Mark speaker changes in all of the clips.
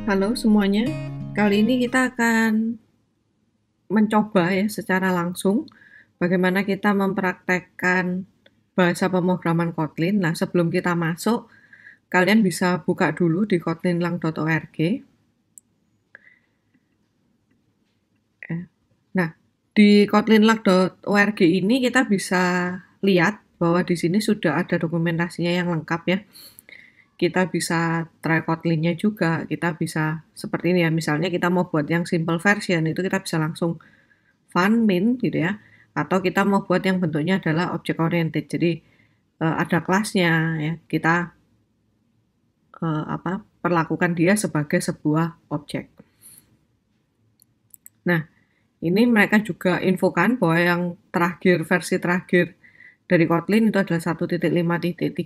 Speaker 1: Halo semuanya, kali ini kita akan mencoba ya secara langsung bagaimana kita mempraktekkan bahasa pemrograman Kotlin. Nah, sebelum kita masuk, kalian bisa buka dulu di kotlinlang.org. Nah, di kotlinlang.org ini kita bisa lihat bahwa di sini sudah ada dokumentasinya yang lengkap ya. Kita bisa try Kotlinnya juga, kita bisa seperti ini ya, misalnya kita mau buat yang simple version, itu kita bisa langsung fun min gitu ya, atau kita mau buat yang bentuknya adalah object oriented. Jadi ada kelasnya ya, kita perlakukan dia sebagai sebuah objek. Nah, ini mereka juga infokan bahwa yang terakhir, versi terakhir dari Kotlin itu adalah 1.5.30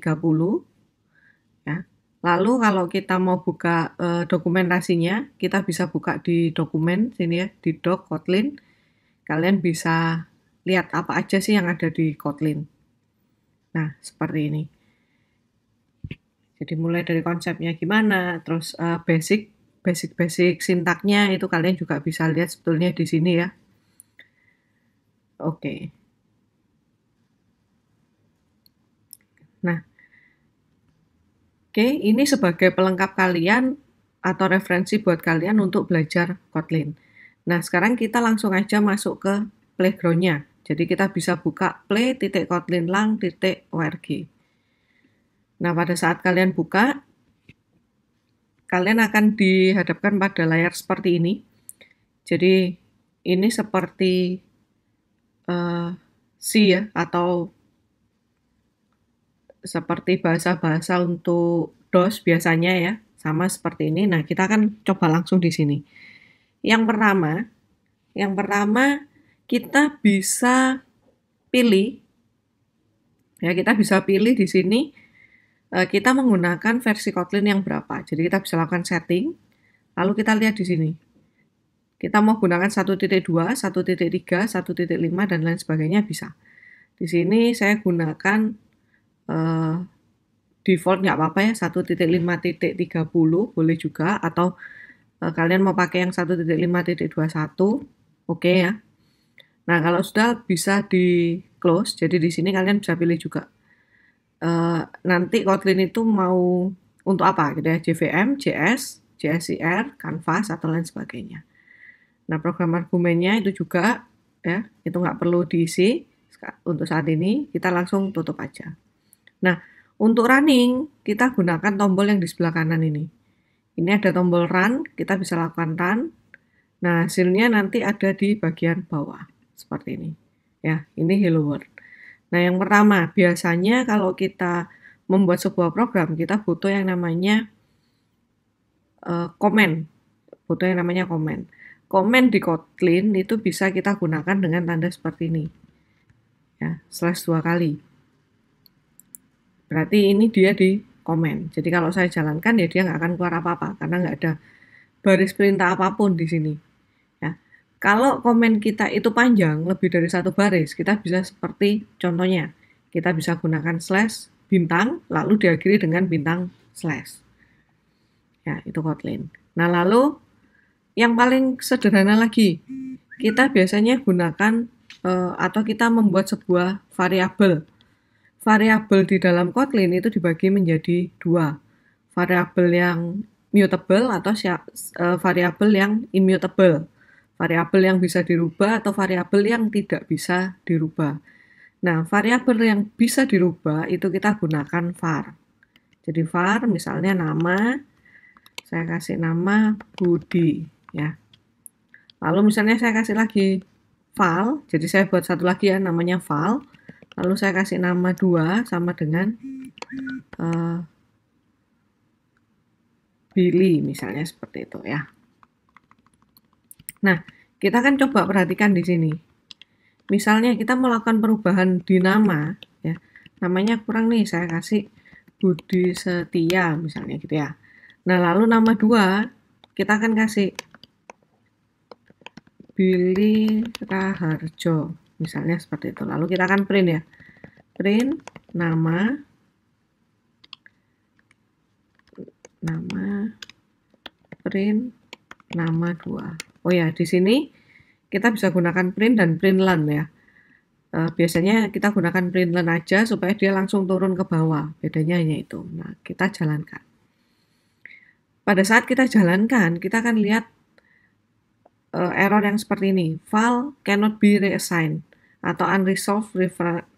Speaker 1: ya. Lalu kalau kita mau buka dokumentasinya, kita bisa buka di dokumen sini ya, di doc Kotlin. Kalian bisa lihat apa aja sih yang ada di Kotlin. Nah, seperti ini. Jadi mulai dari konsepnya gimana, terus basic sintaknya itu kalian juga bisa lihat sebetulnya di sini ya. Oke. Nah, oke, ini sebagai pelengkap kalian atau referensi buat kalian untuk belajar Kotlin. Nah, sekarang kita langsung aja masuk ke playground-nya. Jadi kita bisa buka play.kotlinlang.org. Nah, pada saat kalian buka, kalian akan dihadapkan pada layar seperti ini. Jadi ini seperti C ya, atau seperti bahasa-bahasa untuk DOS biasanya ya, sama seperti ini. Nah, kita akan coba langsung di sini. Yang pertama kita bisa pilih ya, kita bisa pilih di sini kita menggunakan versi Kotlin yang berapa. Jadi kita bisa lakukan setting, lalu kita lihat di sini. Kita mau gunakan 1.2, 1.3, 1.5 dan lain sebagainya bisa. Di sini saya gunakan default nggak apa-apa ya, 1.5.30 boleh juga, atau kalian mau pakai yang 1.5.21, oke ya. Nah, kalau sudah bisa di close, jadi di sini kalian bisa pilih juga. Nanti Kotlin itu mau untuk apa gitu ya, JVM, JS, JSIR, Canvas, atau lain sebagainya. Nah, program argumennya itu juga ya, itu nggak perlu diisi untuk saat ini, kita langsung tutup aja. Nah, untuk running, kita gunakan tombol yang di sebelah kanan ini. Ini ada tombol run, kita bisa lakukan run. Nah, hasilnya nanti ada di bagian bawah, seperti ini. Ya, ini hello world. Nah, yang pertama, biasanya kalau kita membuat sebuah program, kita butuh yang namanya komen. Butuh yang namanya komen. Komen di Kotlin itu bisa kita gunakan dengan tanda seperti ini. Ya, / 2 kali. Berarti ini dia di komen. Jadi kalau saya jalankan ya dia nggak akan keluar apa-apa karena nggak ada baris perintah apapun di sini. Ya. Kalau komen kita itu panjang, lebih dari satu baris, kita bisa seperti contohnya. Kita bisa gunakan / bintang, lalu diakhiri dengan bintang /. Ya, itu Kotlin. Nah, lalu yang paling sederhana lagi, kita biasanya gunakan atau kita membuat sebuah variabel. Variabel di dalam Kotlin itu dibagi menjadi 2. Variabel yang mutable atau variabel yang immutable. Variabel yang bisa dirubah atau variabel yang tidak bisa dirubah. Nah, variabel yang bisa dirubah itu kita gunakan var. Jadi var misalnya nama, saya kasih nama Budi ya. Lalu misalnya saya kasih lagi val, jadi saya buat satu lagi ya namanya val. Lalu saya kasih nama 2 sama dengan Billy misalnya seperti itu ya. Nah, kita kan coba perhatikan di sini. Misalnya kita melakukan perubahan di nama ya. Namanya kurang nih, saya kasih Budi Setia misalnya gitu ya. Nah, lalu nama 2 kita akan kasih Billy Raharjo misalnya seperti itu. Lalu kita akan print ya. Print nama print nama 2. Oh ya, di sini kita bisa gunakan print dan println ya. Biasanya kita gunakan println aja supaya dia langsung turun ke bawah. Bedanya hanya itu. Nah, kita jalankan. Pada saat kita jalankan, kita akan lihat error yang seperti ini. File cannot be reassigned atau unresolved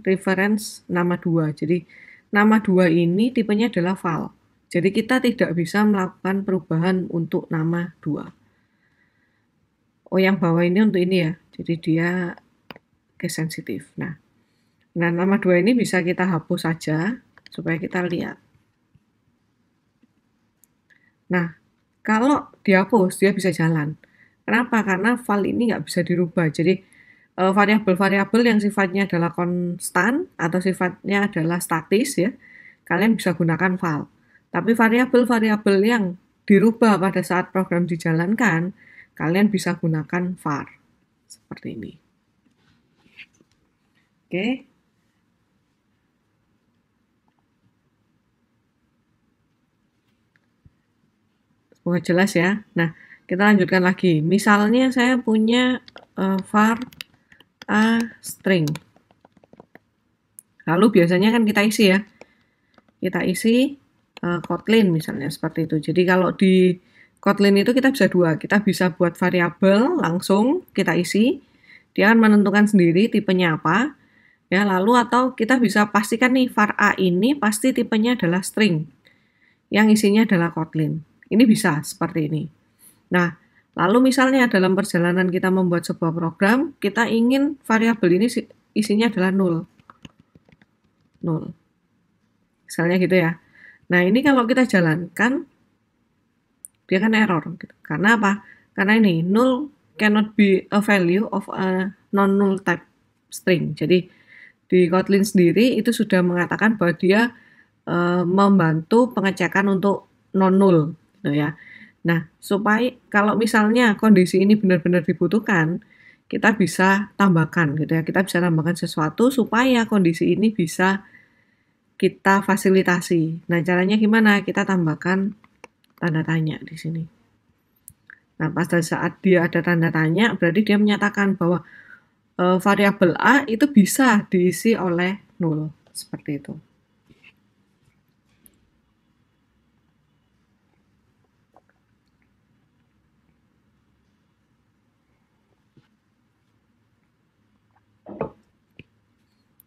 Speaker 1: reference nama 2. Jadi, nama 2 ini tipenya adalah file. Jadi, kita tidak bisa melakukan perubahan untuk nama 2. Oh, yang bawah ini untuk ini ya. Jadi, dia case sensitif. Nah, nama 2 ini bisa kita hapus saja supaya kita lihat. Nah, kalau dihapus, dia bisa jalan. Kenapa? Karena file ini nggak bisa dirubah. Jadi, variabel-variabel yang sifatnya adalah konstan atau sifatnya adalah statis ya, kalian bisa gunakan file. Tapi variabel-variabel yang dirubah pada saat program dijalankan, kalian bisa gunakan var. Seperti ini. Oke. Semoga jelas ya. Nah, kita lanjutkan lagi. Misalnya saya punya var a string. Lalu biasanya kan kita isi ya. Kita isi Kotlin misalnya seperti itu. Jadi kalau di Kotlin itu kita bisa dua. Kita bisa buat variabel langsung kita isi. Dia akan menentukan sendiri tipenya apa. Ya, lalu atau kita bisa pastikan nih var a ini pasti tipenya adalah string. Yang isinya adalah Kotlin. Ini bisa seperti ini. Nah, lalu misalnya dalam perjalanan kita membuat sebuah program, kita ingin variabel ini isinya adalah 0. Misalnya gitu ya. Nah, ini kalau kita jalankan, dia akan error. Gitu. Karena apa? Karena ini, null cannot be a value of a non-null type string. Jadi, di Kotlin sendiri itu sudah mengatakan bahwa dia membantu pengecekan untuk non-null. Gitu ya. Nah, supaya kalau misalnya kondisi ini benar-benar dibutuhkan, kita bisa tambahkan gitu ya. Kita bisa tambahkan sesuatu supaya kondisi ini bisa kita fasilitasi. Nah, caranya gimana? Kita tambahkan tanda tanya di sini. Nah, pada saat dia ada tanda tanya, berarti dia menyatakan bahwa variabel A itu bisa diisi oleh 0. Seperti itu.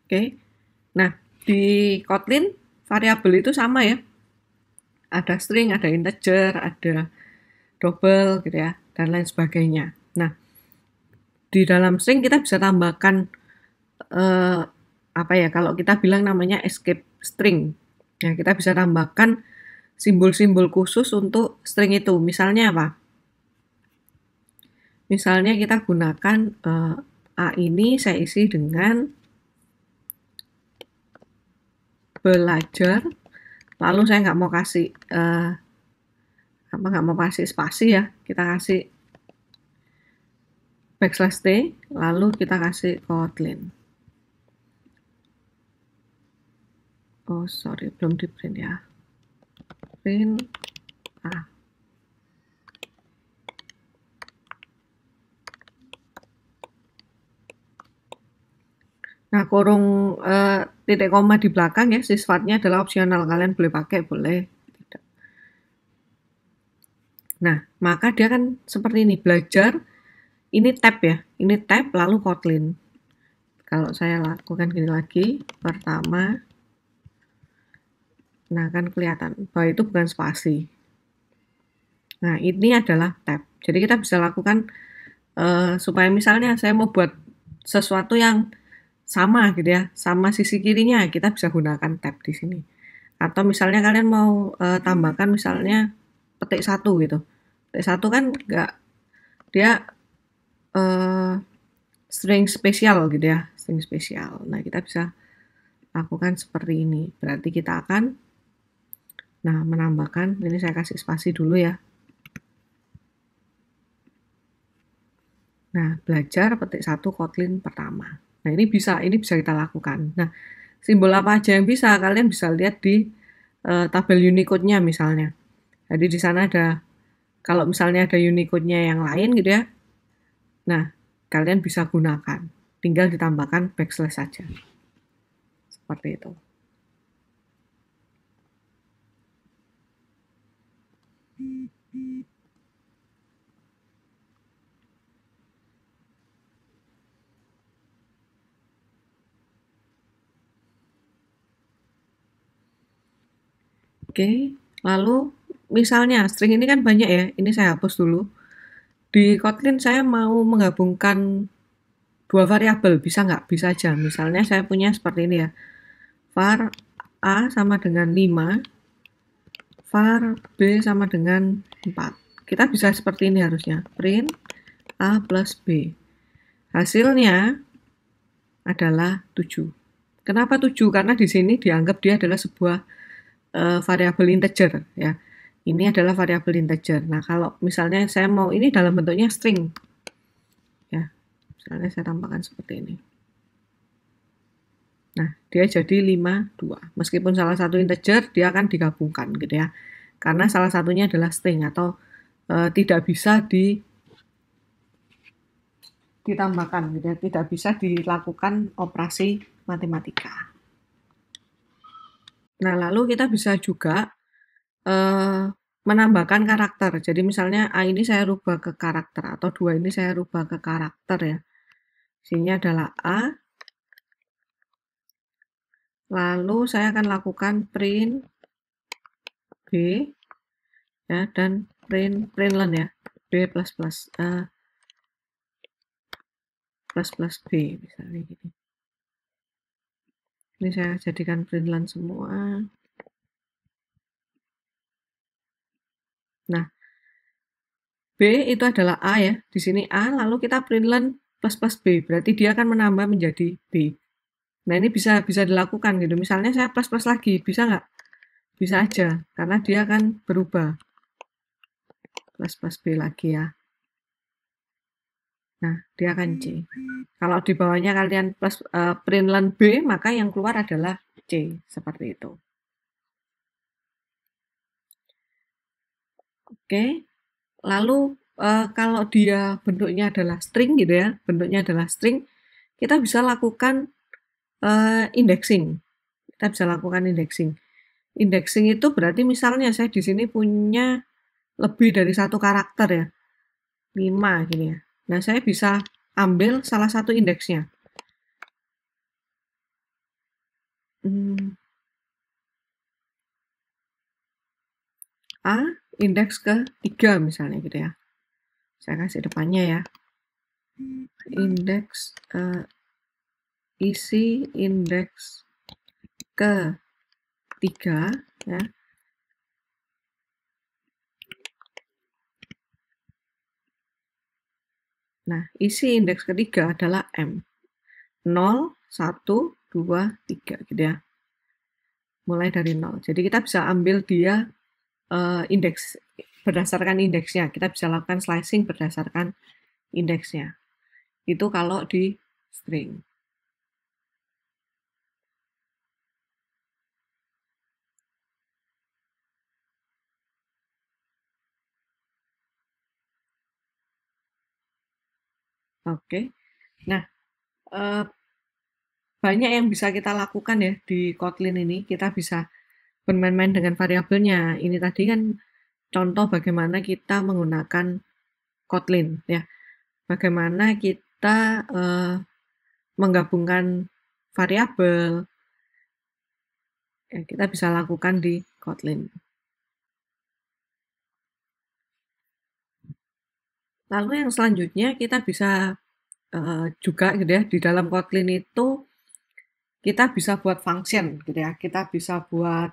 Speaker 1: Oke. Nah, di Kotlin variabel itu sama ya. Ada string, ada integer, ada double gitu ya, dan lain sebagainya. Nah, di dalam string kita bisa tambahkan apa ya, kalau kita bilang namanya escape string. Nah, kita bisa tambahkan simbol-simbol khusus untuk string itu. Misalnya apa? Misalnya kita gunakan A ini saya isi dengan belajar, lalu saya nggak mau kasih nggak mau kasih spasi ya, kita kasih backslash t, lalu kita kasih Kotlin. Oh sorry, belum di print ya. Print A. Nah, kurung titik koma di belakang ya, sifatnya adalah opsional. Kalian boleh pakai, boleh tidak. Nah, maka dia kan seperti ini, belajar, ini tab ya, ini tab lalu Kotlin. Kalau saya lakukan gini lagi, pertama, nah kan kelihatan bahwa itu bukan spasi. Nah, ini adalah tab. Jadi kita bisa lakukan supaya misalnya saya mau buat sesuatu yang sama gitu ya, sama sisi kirinya, kita bisa gunakan tab di sini. Atau misalnya kalian mau tambahkan misalnya petik 1 gitu. Petik 1 kan enggak, dia string spesial gitu ya, string spesial. Nah, kita bisa lakukan seperti ini. Berarti kita akan menambahkan, ini saya kasih spasi dulu ya. Nah, belajar petik 1 Kotlin pertama. Nah, ini bisa kita lakukan. Nah, simbol apa aja yang bisa, kalian bisa lihat di tabel Unicode-nya misalnya. Jadi di sana ada Kalau misalnya ada Unicode-nya yang lain gitu ya, nah kalian bisa gunakan. Tinggal ditambahkan backslash saja. Seperti itu. Oke, lalu misalnya string ini kan banyak ya, ini saya hapus dulu. Di Kotlin saya mau menggabungkan dua variabel, bisa nggak? Bisa aja. Misalnya saya punya seperti ini ya, var A sama dengan 5, var B sama dengan 4. Kita bisa seperti ini harusnya, print A plus B. Hasilnya adalah 7. Kenapa 7? Karena di sini dianggap dia adalah sebuah variabel integer ya. Ini adalah variabel integer. Nah, kalau misalnya saya mau ini dalam bentuknya string ya. Misalnya saya tambahkan seperti ini. Nah, dia jadi 5, 2. Meskipun salah satu integer, dia akan digabungkan gitu ya. Karena salah satunya adalah string atau tidak bisa ditambahkan gitu ya. Tidak bisa dilakukan operasi matematika. Nah, lalu kita bisa juga menambahkan karakter. Jadi misalnya A ini saya rubah ke karakter atau 2 ini saya rubah ke karakter ya. Sini adalah A. Lalu saya akan lakukan print B ya dan println ya. B plus plus B misalnya gini. Ini saya jadikan println semua. Nah, B itu adalah A ya. Di sini A, lalu kita println plus plus B. Berarti dia akan menambah menjadi B. Nah, ini bisa dilakukan gitu. Misalnya saya plus plus lagi, bisa nggak? Bisa aja, karena dia akan berubah. Plus plus B lagi ya. Nah, dia akan C. Kalau di bawahnya kalian plus println B, maka yang keluar adalah C. Seperti itu. Oke. Lalu kalau dia bentuknya adalah string gitu ya, bentuknya adalah string, kita bisa lakukan indexing. Kita bisa lakukan indexing. Indexing itu berarti misalnya saya di sini punya lebih dari satu karakter ya, 5 gini ya. Nah, saya bisa ambil salah satu indeksnya. A, indeks ke 3 misalnya gitu ya. Saya kasih depannya ya. Indeks isi indeks ke 3 ya. Nah, isi indeks ketiga adalah M. 0, 1, 2, 3 gitu ya. Mulai dari 0. Jadi kita bisa ambil dia indeks berdasarkan indeksnya. Kita bisa lakukan slicing berdasarkan indeksnya. Itu kalau di string. Oke. Nah, banyak yang bisa kita lakukan ya di Kotlin ini. Kita bisa bermain-main dengan variabelnya. Ini tadi kan contoh bagaimana kita menggunakan Kotlin ya. Bagaimana kita menggabungkan variabel. Ya, kita bisa lakukan di Kotlin. Lalu yang selanjutnya kita bisa juga gitu ya, di dalam Kotlin itu kita bisa buat function gitu ya. Kita bisa buat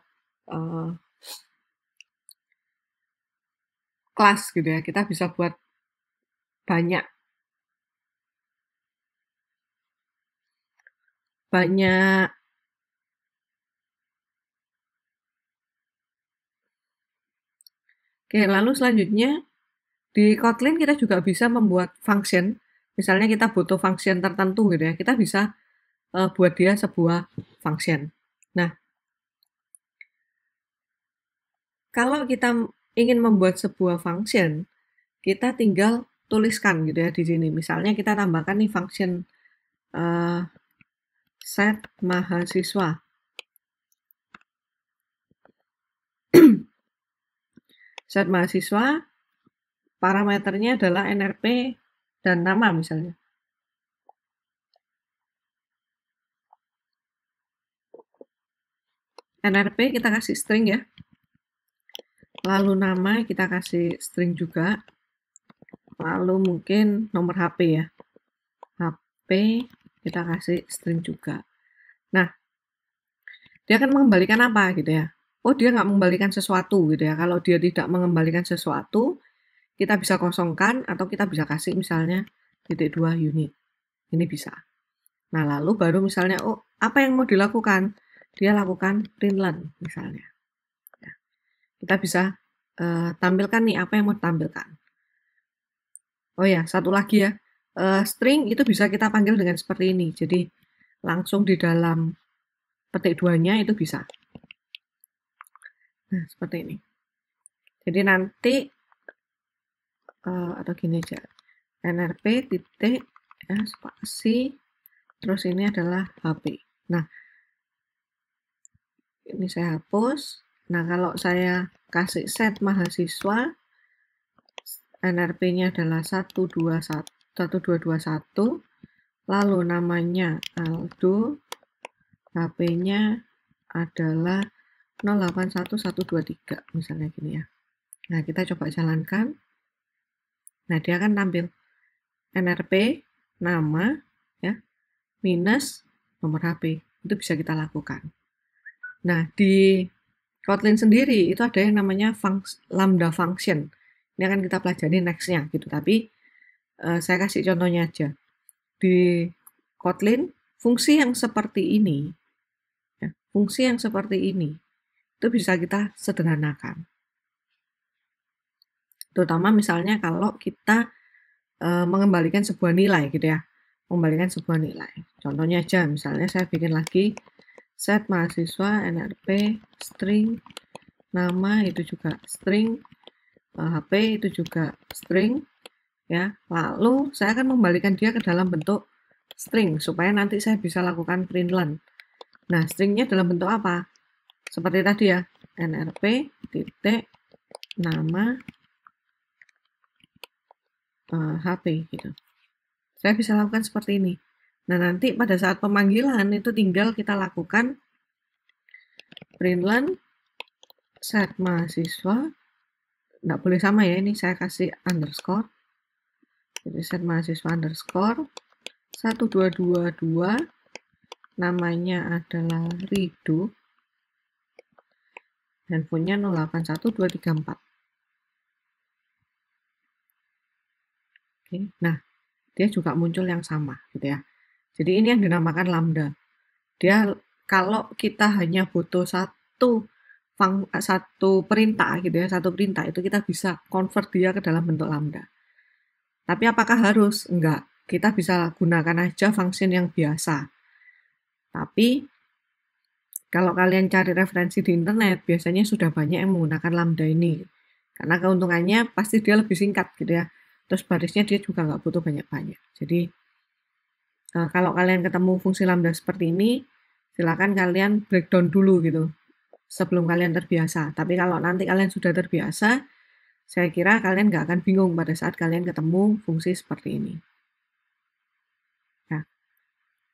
Speaker 1: kelas gitu ya. Kita bisa buat banyak Oke, lalu selanjutnya di Kotlin kita juga bisa membuat function. Misalnya kita butuh function tertentu gitu ya. Kita bisa buat dia sebuah function. Nah, kalau kita ingin membuat sebuah function, kita tinggal tuliskan gitu ya di sini. Misalnya kita tambahkan nih function set mahasiswa. Set mahasiswa, parameternya adalah NRP dan nama misalnya. NRP kita kasih string ya. Lalu nama kita kasih string juga. Lalu mungkin nomor HP ya. HP kita kasih string juga. Nah, dia akan mengembalikan apa gitu ya. Oh, dia nggak mengembalikan sesuatu gitu ya. Kalau dia tidak mengembalikan sesuatu, kita bisa kosongkan atau kita bisa kasih misalnya .2 unit. Ini bisa. Nah, lalu baru misalnya, oh, apa yang mau dilakukan? Dia lakukan println misalnya. Ya. Kita bisa tampilkan nih apa yang mau ditampilkan. Oh ya, satu lagi ya. String itu bisa kita panggil dengan seperti ini. Jadi, langsung di dalam petik 2-nya itu bisa. Nah, seperti ini. Jadi nanti, atau gini aja. NRP titik, ya, spasi, terus ini adalah HP. Nah, ini saya hapus. Nah, kalau saya kasih set mahasiswa, NRP-nya adalah 1221, lalu namanya Aldo, HP-nya adalah 081123, misalnya gini ya. Nah, kita coba jalankan. Nah, dia akan tampil NRP, nama, ya, minus nomor HP. Itu bisa kita lakukan. Nah, di Kotlin sendiri itu ada yang namanya lambda function. Ini akan kita pelajari next-nya gitu. Tapi saya kasih contohnya aja. Di Kotlin, fungsi yang seperti ini, ya, fungsi yang seperti ini, itu bisa kita sederhanakan. Terutama misalnya kalau kita mengembalikan sebuah nilai gitu ya. Mengembalikan sebuah nilai. Contohnya aja, misalnya saya bikin lagi set mahasiswa NRP string, nama itu juga string, HP itu juga string, ya. Lalu saya akan mengembalikan dia ke dalam bentuk string supaya nanti saya bisa lakukan println. Nah, stringnya dalam bentuk apa? Seperti tadi ya, NRP titik nama HP gitu. Saya bisa lakukan seperti ini. Nah, nanti pada saat pemanggilan itu tinggal kita lakukan println set mahasiswa. Nggak boleh sama ya, ini saya kasih underscore. Jadi set mahasiswa underscore 1222, namanya adalah Rido, handphonenya 081234. Oke, nah dia juga muncul yang sama gitu ya. Jadi ini yang dinamakan lambda. Dia kalau kita hanya butuh satu perintah gitu ya, satu perintah itu kita bisa convert dia ke dalam bentuk lambda. Tapi apakah harus? Enggak. Kita bisa gunakan aja function yang biasa. Tapi kalau kalian cari referensi di internet, biasanya sudah banyak yang menggunakan lambda ini. Karena keuntungannya pasti dia lebih singkat gitu ya. Terus barisnya dia juga nggak butuh banyak-banyak. Jadi kalau kalian ketemu fungsi lambda seperti ini, silakan kalian breakdown dulu gitu sebelum kalian terbiasa. Tapi kalau nanti kalian sudah terbiasa, saya kira kalian nggak akan bingung pada saat kalian ketemu fungsi seperti ini. Nah,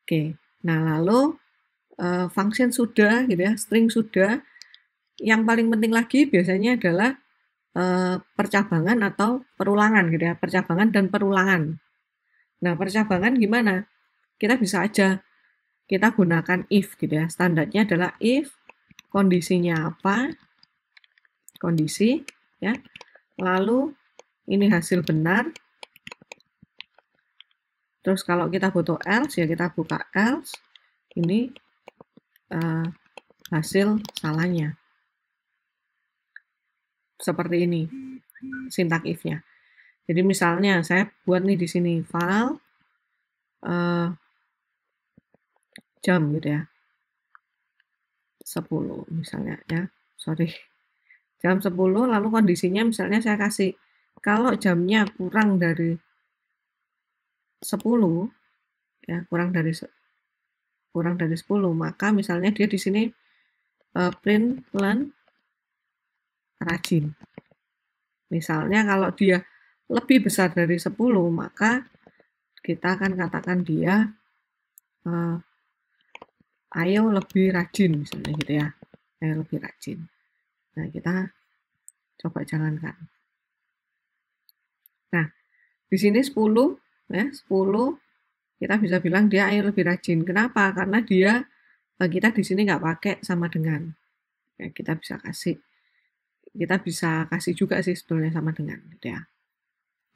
Speaker 1: oke. Nah, lalu function sudah gitu ya, string sudah. Yang paling penting lagi biasanya adalah percabangan atau perulangan gitu ya, percabangan dan perulangan. Nah, percabangan gimana? Kita bisa aja kita gunakan if gitu ya. Standarnya adalah if kondisinya apa? Kondisi ya. Lalu ini hasil benar. Terus kalau kita butuh else ya kita buka else. Ini hasil salahnya. Seperti ini sintak if-nya. Jadi misalnya saya buat nih di sini file jam gitu ya. 10 misalnya ya. Sorry. Jam 10, lalu kondisinya misalnya saya kasih, kalau jamnya kurang dari 10, ya, kurang dari 10, maka misalnya dia di sini print learn rajin. Misalnya kalau dia lebih besar dari 10, maka kita akan katakan dia ayo lebih rajin, misalnya gitu ya. Ayo lebih rajin. Nah, kita coba jalankan. Nah, di sini 10, ya, 10 kita bisa bilang dia ayo lebih rajin. Kenapa? Karena dia kita di sini nggak pakai sama dengan. Ya, kita bisa kasih juga sih sebetulnya sama dengan, gitu ya.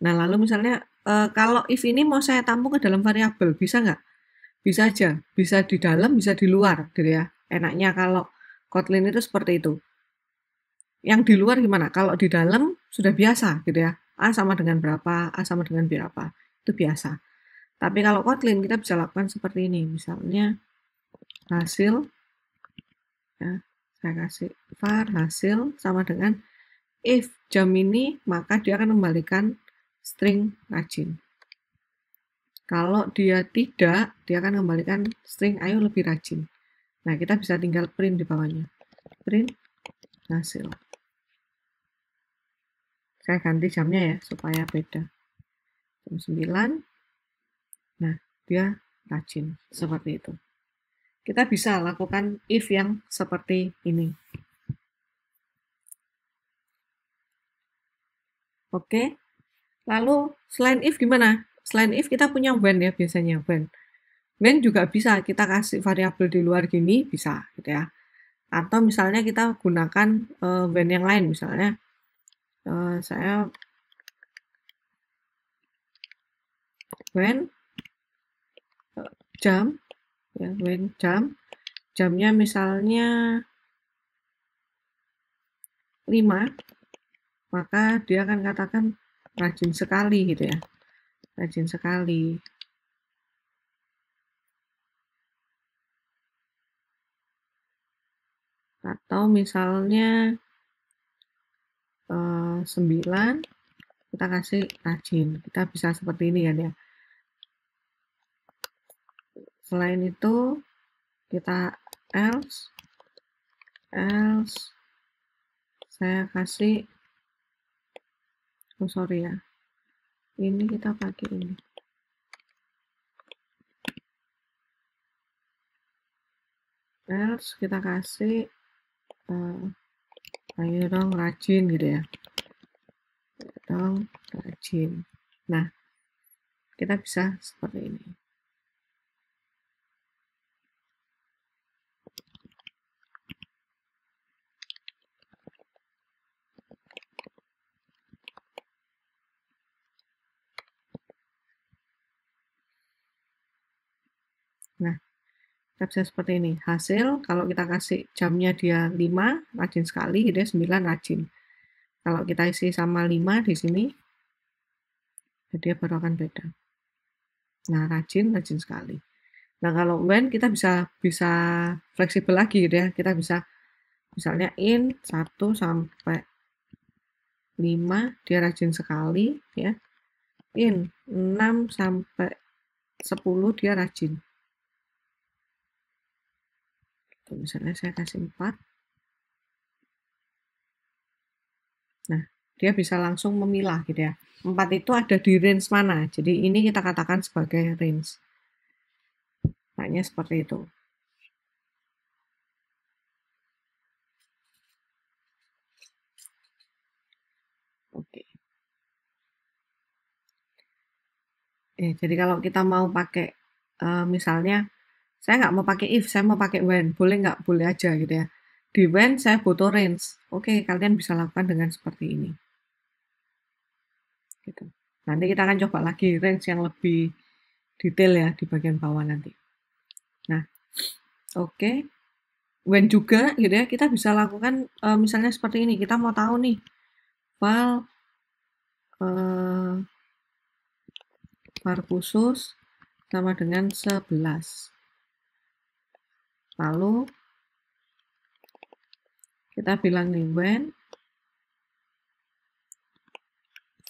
Speaker 1: Nah, lalu misalnya kalau if ini mau saya tampung ke dalam variabel, bisa nggak? Bisa aja, bisa di dalam, bisa di luar, gitu ya. Enaknya kalau Kotlin itu seperti itu. Yang di luar gimana? Kalau di dalam sudah biasa, gitu ya. A sama dengan berapa, A sama dengan berapa, itu biasa. Tapi kalau Kotlin kita bisa lakukan seperti ini, misalnya hasil, ya, saya kasih var hasil sama dengan if jam ini, maka dia akan kembalikan string rajin. Kalau dia tidak, dia akan kembalikan string ayo lebih rajin. Nah, kita bisa tinggal print di bawahnya. Print hasil. Saya ganti jamnya ya, supaya beda. Jam 9. Nah, dia rajin. Seperti itu. Kita bisa lakukan if yang seperti ini. Oke. Lalu, selain if gimana? Selain if kita punya when ya, biasanya when. When juga bisa kita kasih variabel di luar gini, bisa gitu ya. Atau misalnya kita gunakan when yang lain, misalnya saya when jam, ya, when jamnya misalnya 5, maka dia akan katakan rajin sekali gitu ya, rajin sekali. Atau misalnya 9, kita kasih rajin. Kita bisa seperti ini kan ya. Selain itu kita else saya kasih sorry ya, ini kita pakai ini, else kita kasih ayo dong rajin gitu ya, ayo dong rajin. Nah, kita bisa seperti ini. Nah, kita bisa seperti ini. Hasil, kalau kita kasih jamnya dia 5, rajin sekali, gitu ya, 9 rajin. Kalau kita isi sama 5 di sini, dia baru akan beda. Nah, rajin sekali. Nah, kalau when kita bisa fleksibel lagi gitu ya. Kita bisa misalnya in 1 sampai 5 dia rajin sekali ya. In 6 sampai 10 dia rajin. Misalnya saya kasih 4. Nah, dia bisa langsung memilah gitu ya. 4 itu ada di range mana? Jadi ini kita katakan sebagai range. Hanya seperti itu. Oke. Jadi kalau kita mau pakai misalnya saya nggak mau pakai if, saya mau pakai when, boleh nggak? Boleh aja gitu ya. Di when saya butuh range. Oke, kalian bisa lakukan dengan seperti ini. Gitu. Nanti kita akan coba lagi range yang lebih detail ya di bagian bawah nanti. Nah, oke. When juga gitu ya, kita bisa lakukan misalnya seperti ini. Kita mau tahu nih, file var khusus sama dengan 11. Lalu kita bilang nih when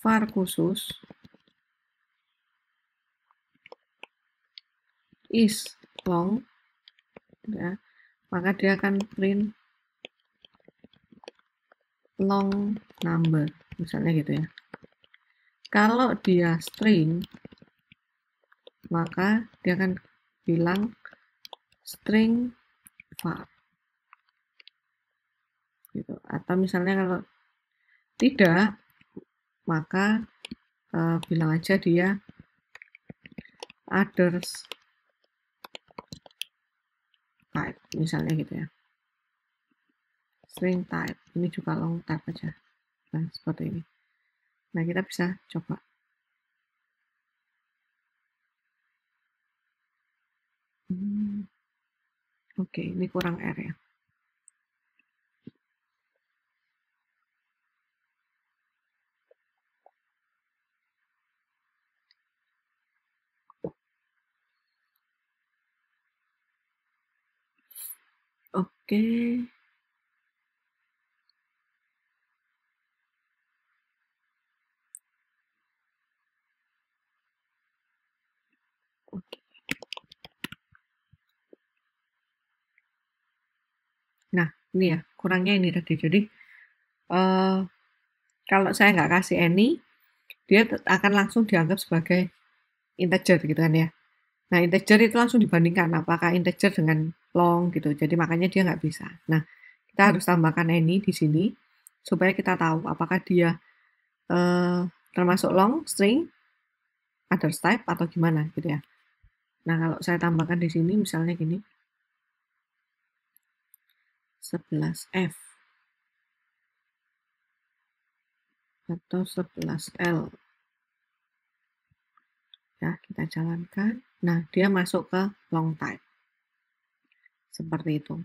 Speaker 1: var khusus is long, ya, maka dia akan print long number, misalnya gitu ya. Kalau dia string, maka dia akan bilang string var gitu. Atau misalnya kalau tidak, maka bilang aja dia others type, misalnya gitu ya. String type, ini juga long type aja. Nah, seperti ini. Nah, kita bisa coba. Oke, ini kurang R ya. Oke. Oke. Nah, ini ya, kurangnya ini tadi. Jadi, kalau saya nggak kasih any, dia akan langsung dianggap sebagai integer gitu kan ya. Nah, integer itu langsung dibandingkan apakah integer dengan long gitu. Jadi makanya dia nggak bisa. Nah, kita harus tambahkan any di sini supaya kita tahu apakah dia termasuk long, string, others type atau gimana gitu ya. Nah, kalau saya tambahkan di sini misalnya gini. 11F atau 11L. Ya, kita jalankan. Nah, dia masuk ke long type. Seperti itu.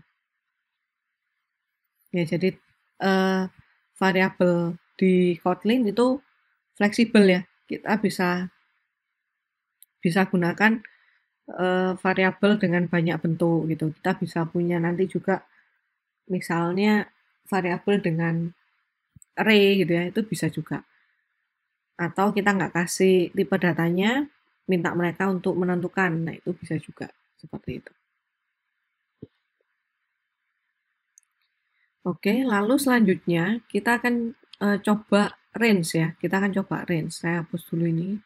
Speaker 1: Ya, jadi variabel di Kotlin itu fleksibel ya. Kita bisa gunakan variabel dengan banyak bentuk gitu. Kita bisa punya nanti juga misalnya variabel dengan array gitu ya, itu bisa juga. Atau kita nggak kasih tipe datanya, minta mereka untuk menentukan. Nah, itu bisa juga seperti itu. Oke, lalu selanjutnya kita akan coba range ya. Kita akan coba range. Saya hapus dulu ini.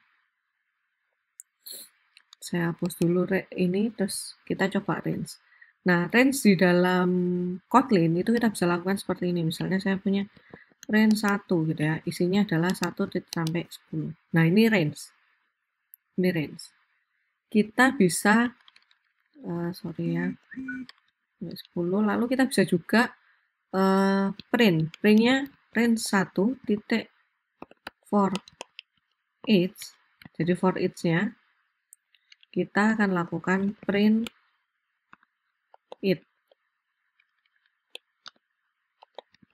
Speaker 1: Saya hapus dulu ini, terus kita coba range. Nah, range di dalam Kotlin itu kita bisa lakukan seperti ini. Misalnya saya punya range 1 gitu ya. Isinya adalah 1 sampai 10. Nah, ini range. Ini range. Kita bisa sorry ya. 10. Lalu kita bisa juga printnya range 1 titik for each. Jadi for each-nya kita akan lakukan print it.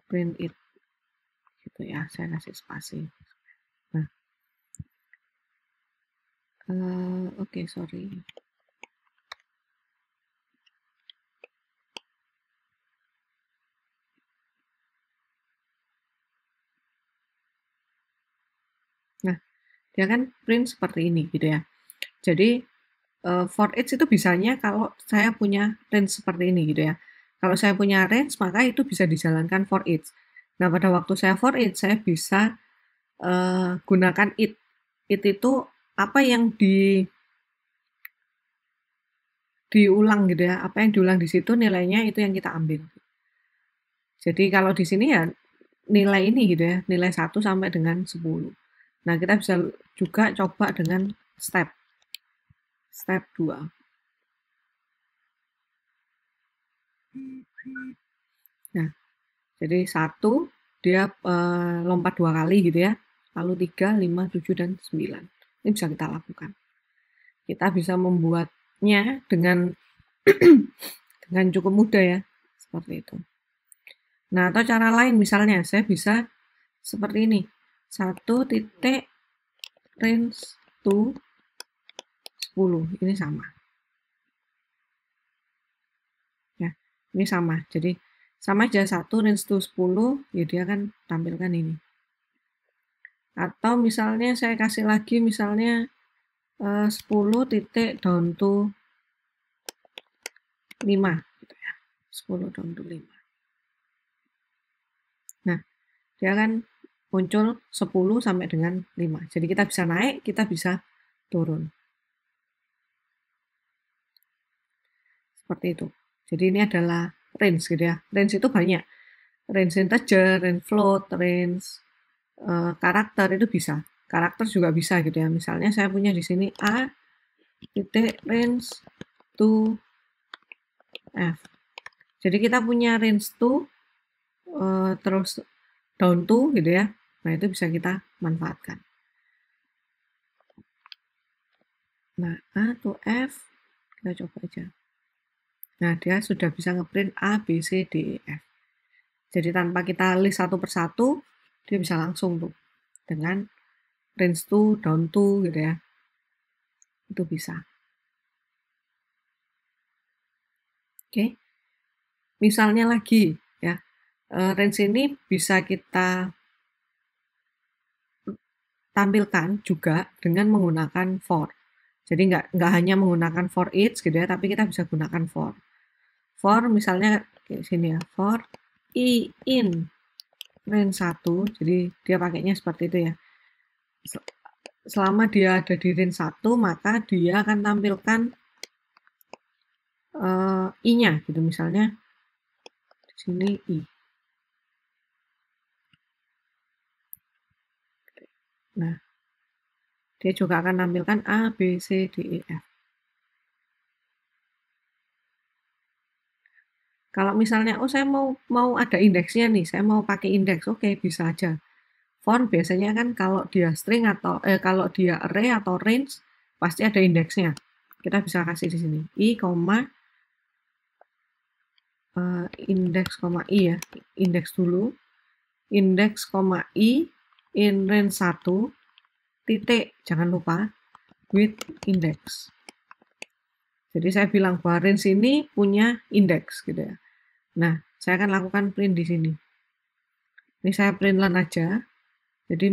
Speaker 1: Print it. Gitu ya, saya kasih spasi. Nah, oke, sorry. Nah, dia kan print seperti ini gitu ya. Jadi for each itu bisanya kalau saya punya range seperti ini gitu ya. Kalau saya punya range maka itu bisa dijalankan for each. Nah, pada waktu saya for each saya bisa gunakan it. It itu apa yang diulang gitu ya. Apa yang diulang di situ nilainya itu yang kita ambil. Jadi kalau di sini ya nilai ini gitu ya, nilai 1 sampai dengan 10. Nah, kita bisa juga coba dengan step 2. Nah, jadi 1 dia lompat 2 kali gitu ya. Lalu 3, 5, 7, dan 9. Ini bisa kita lakukan. Kita bisa membuatnya dengan dengan cukup mudah ya. Seperti itu. Nah, atau cara lain misalnya saya bisa seperti ini. 1 titik range to 10. Ini sama. Ya, ini sama. Jadi sama aja 1 range to 10, ya dia akan tampilkan ini. Atau misalnya saya kasih lagi misalnya 10 titik down to 5 gitu ya. 10 down to 5. Nah, dia kan muncul 10 sampai dengan 5. Jadi kita bisa naik, kita bisa turun. Seperti itu. Jadi ini adalah range gitu ya. Range itu banyak. Range integer, range float, range karakter itu bisa. Karakter juga bisa gitu ya. Misalnya saya punya di sini A titik range to F. Jadi kita punya range to terus down to gitu ya. Nah, itu bisa kita manfaatkan. Nah, A to F kita coba aja. Nah, dia sudah bisa ngeprint A, B, C, D, E, F. Jadi tanpa kita list satu persatu, dia bisa langsung tuh dengan range to, down to gitu ya. Itu bisa. Oke. Misalnya lagi ya, range ini bisa kita tampilkan juga dengan menggunakan for. Jadi nggak hanya menggunakan for each gitu ya, tapi kita bisa gunakan for. For misalnya kayak sini ya, for i in range 1, jadi dia pakainya seperti itu ya. Selama dia ada di range 1, maka dia akan tampilkan i-nya gitu, misalnya di sini i. Nah, dia juga akan tampilkan A, B, C, D, E, F. Kalau misalnya, oh saya mau ada indeksnya nih, saya mau pakai indeks, oke bisa aja. For biasanya kan kalau dia string atau kalau dia array atau range pasti ada indeksnya. Kita bisa kasih di sini i, indeks, i ya, indeks dulu, indeks, i, in range 1, titik, jangan lupa, with index. Jadi saya bilang bahwa range ini punya indeks gitu ya. Nah, saya akan lakukan print di sini. Ini saya print len aja. Jadi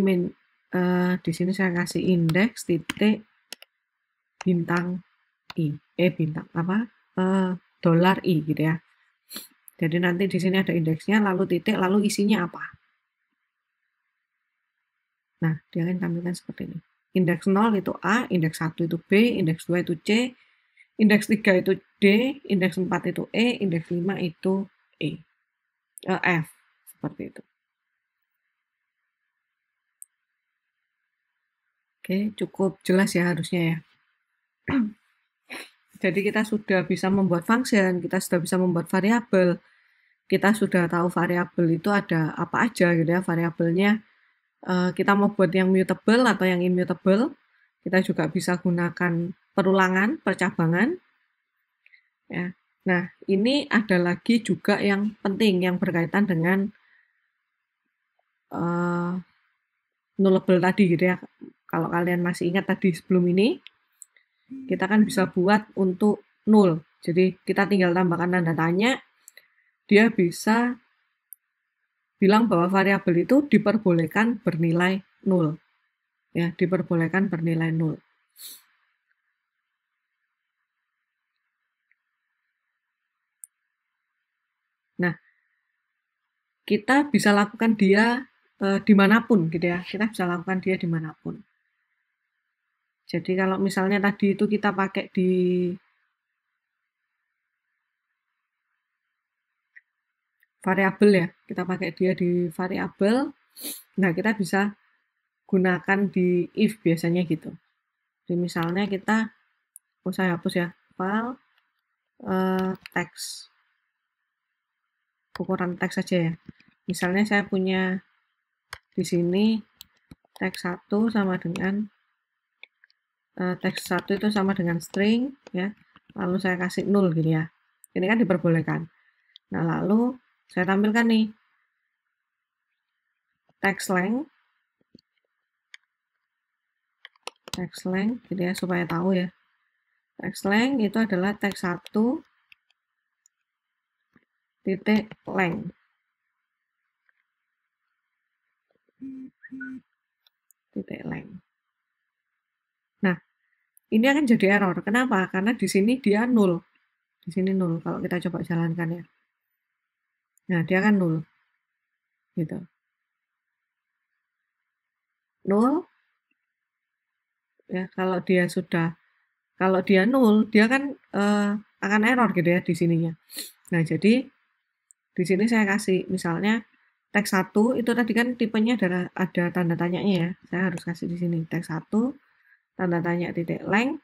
Speaker 1: di sini saya kasih indeks titik bintang i, bintang apa? Dolar i gitu ya. Jadi nanti di sini ada indeksnya, lalu titik, lalu isinya apa? Nah, dia akan tampilkan seperti ini. Indeks 0 itu A, indeks 1 itu B, indeks 2 itu C, indeks 3 itu D, indeks 4 itu E, indeks 5 itu F. Seperti itu. Oke, cukup jelas ya harusnya ya. Jadi kita sudah bisa membuat function, kita sudah bisa membuat variabel, kita sudah tahu variabel itu ada apa aja gitu ya, variabelnya kita mau buat yang mutable atau yang immutable, kita juga bisa gunakan perulangan, percabangan, ya. Nah, ini ada lagi juga yang penting yang berkaitan dengan nullable tadi gitu ya. Kalau kalian masih ingat tadi sebelum ini, kita kan bisa buat untuk null. Jadi kita tinggal tambahkan tanda tanya, dia bisa bilang bahwa variabel itu diperbolehkan bernilai null. Ya, diperbolehkan bernilai null. Nah, kita bisa lakukan dia dimanapun gitu ya. Kita bisa lakukan dia dimanapun. Jadi kalau misalnya tadi itu kita pakai di variabel ya, kita pakai dia di variabel. Nah, kita bisa gunakan di if biasanya gitu. Jadi misalnya kita, saya hapus ya, file teks, ukuran teks saja ya. Misalnya saya punya di sini teks 1 sama dengan teks 1 itu sama dengan string ya. Lalu saya kasih 0 gitu ya. Ini kan diperbolehkan. Nah, lalu saya tampilkan nih text length gitu ya supaya tahu ya. Text length itu adalah teks 1 titik length. titik length. Nah, ini akan jadi error. Kenapa? Karena di sini dia 0. Di sini 0 kalau kita coba jalankan ya. Nah, dia kan 0. Gitu. 0 ya, kalau dia 0, dia kan akan error gitu ya di sininya. Nah, jadi di sini saya kasih misalnya teks 1 itu tadi kan tipenya ada tanda tanyanya ya. Saya harus kasih di sini teks 1 tanda tanya titik length.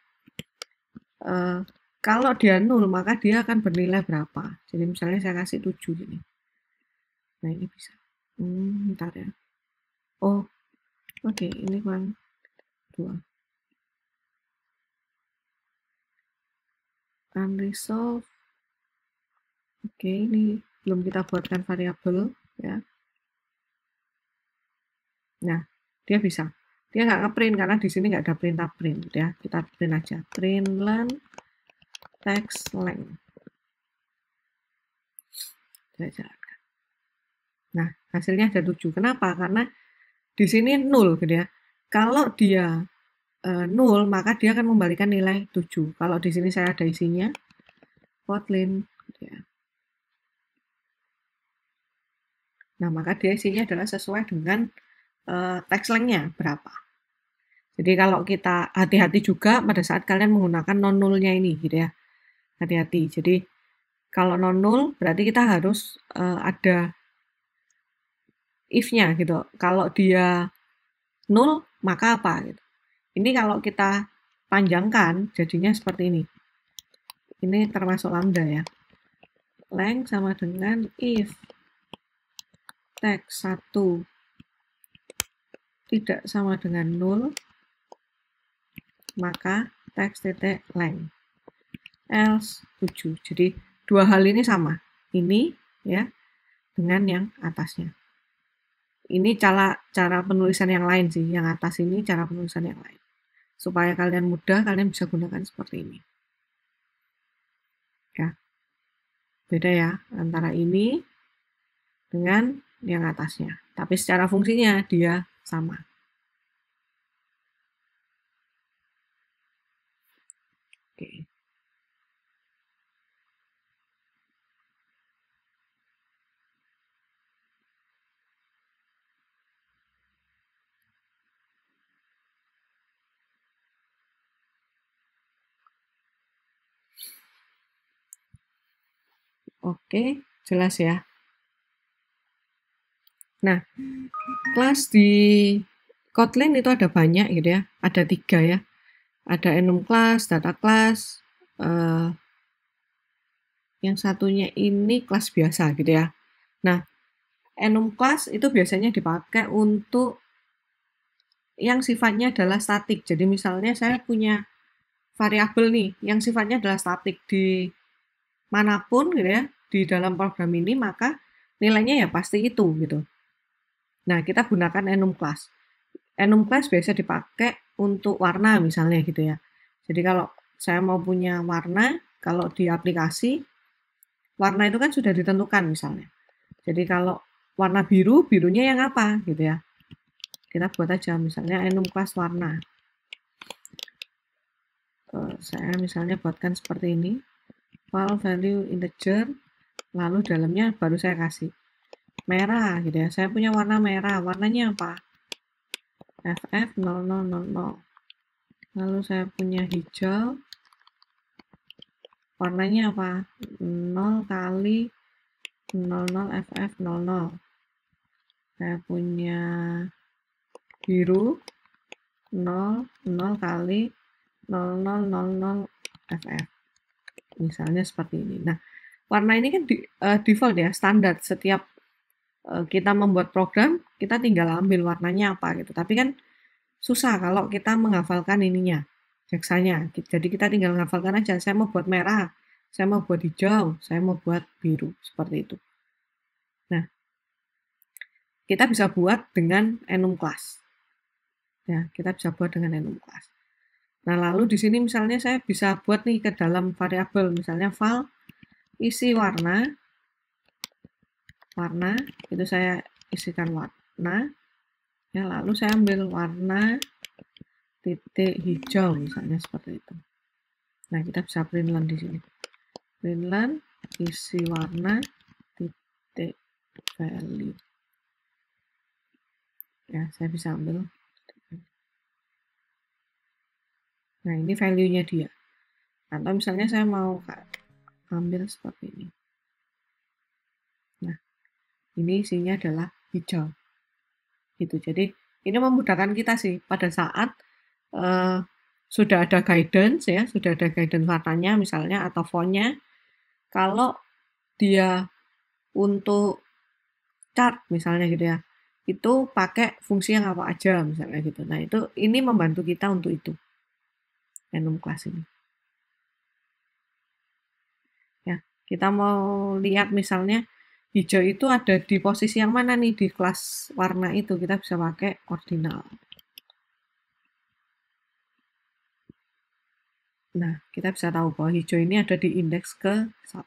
Speaker 1: Kalau dia 0 maka dia akan bernilai berapa. Jadi misalnya saya kasih 7 gini. Nah, ini bisa. Bentar ya. Oh, oke, ini kurang 2. Unresolved. Oke, ini belum kita buatkan variabel ya. Nah, dia bisa. Dia nggak ngeprint karena di sini nggak ada perintah print ya. Kita print aja. Print len text length. Saya jalankan. Nah, hasilnya ada 7. Kenapa? Karena di sini 0 gitu ya. Kalau dia 0, maka dia akan membalikan nilai 7. Kalau di sini saya ada isinya, Kotlin gitu ya. Nah, maka dia isinya adalah sesuai dengan text length-nya berapa. Jadi kalau kita hati-hati juga pada saat kalian menggunakan non-null-nya ini gitu ya. Hati-hati. Jadi kalau non-null berarti kita harus ada if-nya gitu. Kalau dia 0 maka apa gitu. Ini kalau kita panjangkan jadinya seperti ini. Ini termasuk lambda ya. Length sama dengan if text 1 tidak sama dengan 0 maka text titik length else 7. Jadi dua hal ini sama. Ini ya dengan yang atasnya. Ini cara penulisan yang lain sih. Yang atas ini cara penulisan yang lain. Supaya kalian mudah, kalian bisa gunakan seperti ini. Ya. Beda ya antara ini dengan yang atasnya. Tapi secara fungsinya dia sama. Oke. Oke, jelas ya. Nah, kelas di Kotlin itu ada banyak gitu ya. Ada 3 ya. Ada enum class, data class, yang satunya ini kelas biasa gitu ya. Nah, enum class itu biasanya dipakai untuk yang sifatnya adalah statik. Jadi misalnya saya punya variabel nih yang sifatnya adalah statik di manapun gitu ya di dalam program ini, maka nilainya ya pasti itu gitu. Nah, kita gunakan enum class. Enum class biasa dipakai untuk warna misalnya gitu ya. Jadi kalau saya mau punya warna, kalau di aplikasi warna itu kan sudah ditentukan misalnya. Jadi kalau warna biru, birunya yang apa gitu ya. Kita buat aja misalnya enum class warna. Saya misalnya buatkan seperti ini. File value integer, lalu dalamnya baru saya kasih merah gitu ya. Saya punya warna merah, warnanya apa? FF0000. Lalu saya punya hijau, warnanya apa? 0 kali 00 FF00. Saya punya biru 0 kali 0000 FF. Misalnya seperti ini. Nah, warna ini kan default ya, standar. Setiap kita membuat program, kita tinggal ambil warnanya apa gitu. Tapi kan susah kalau kita menghafalkan ininya, jaksanya. Jadi kita tinggal menghafalkan aja, saya mau buat merah, saya mau buat hijau, saya mau buat biru, seperti itu. Nah, kita bisa buat dengan enum class. Ya, kita bisa buat dengan enum class. Nah, lalu di sini misalnya saya bisa buat nih ke dalam variabel, misalnya file isi warna, itu saya isikan warna, Ya, lalu saya ambil warna titik hijau misalnya seperti itu. Nah, kita bisa printlen di sini. Printlen isi warna titik value. Ya, saya bisa ambil. Nah, ini value-nya dia. Atau misalnya saya mau ambil seperti ini. Nah, ini isinya adalah hijau. Gitu. Jadi, ini memudahkan kita sih pada saat sudah ada guidance ya, sudah ada guidance warnanya misalnya atau fontnya. Kalau dia untuk chart misalnya gitu ya, itu pakai fungsi yang apa aja misalnya gitu. Nah, ini membantu kita untuk itu. Enum kelas ini. Ya, kita mau lihat misalnya hijau itu ada di posisi yang mana nih di kelas warna itu, kita bisa pakai ordinal. Nah, kita bisa tahu bahwa hijau ini ada di indeks ke-1.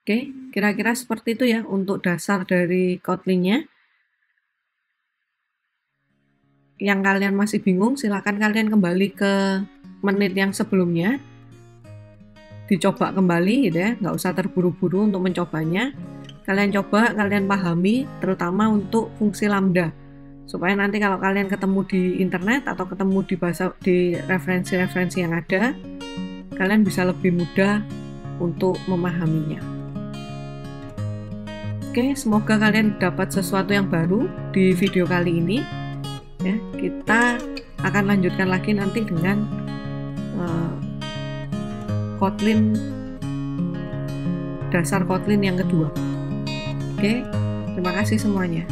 Speaker 1: Oke, kira-kira seperti itu ya untuk dasar dari Kotlin-nya. Yang kalian masih bingung, silakan kalian kembali ke menit yang sebelumnya. Dicoba kembali gitu ya, nggak usah terburu-buru untuk mencobanya. Kalian coba, kalian pahami, terutama untuk fungsi lambda. Supaya nanti kalau kalian ketemu di internet atau ketemu di referensi-referensi yang ada, kalian bisa lebih mudah untuk memahaminya. Oke, semoga kalian dapat sesuatu yang baru di video kali ini. Ya, kita akan lanjutkan lagi nanti dengan Kotlin, dasar Kotlin yang kedua. Oke, terima kasih semuanya.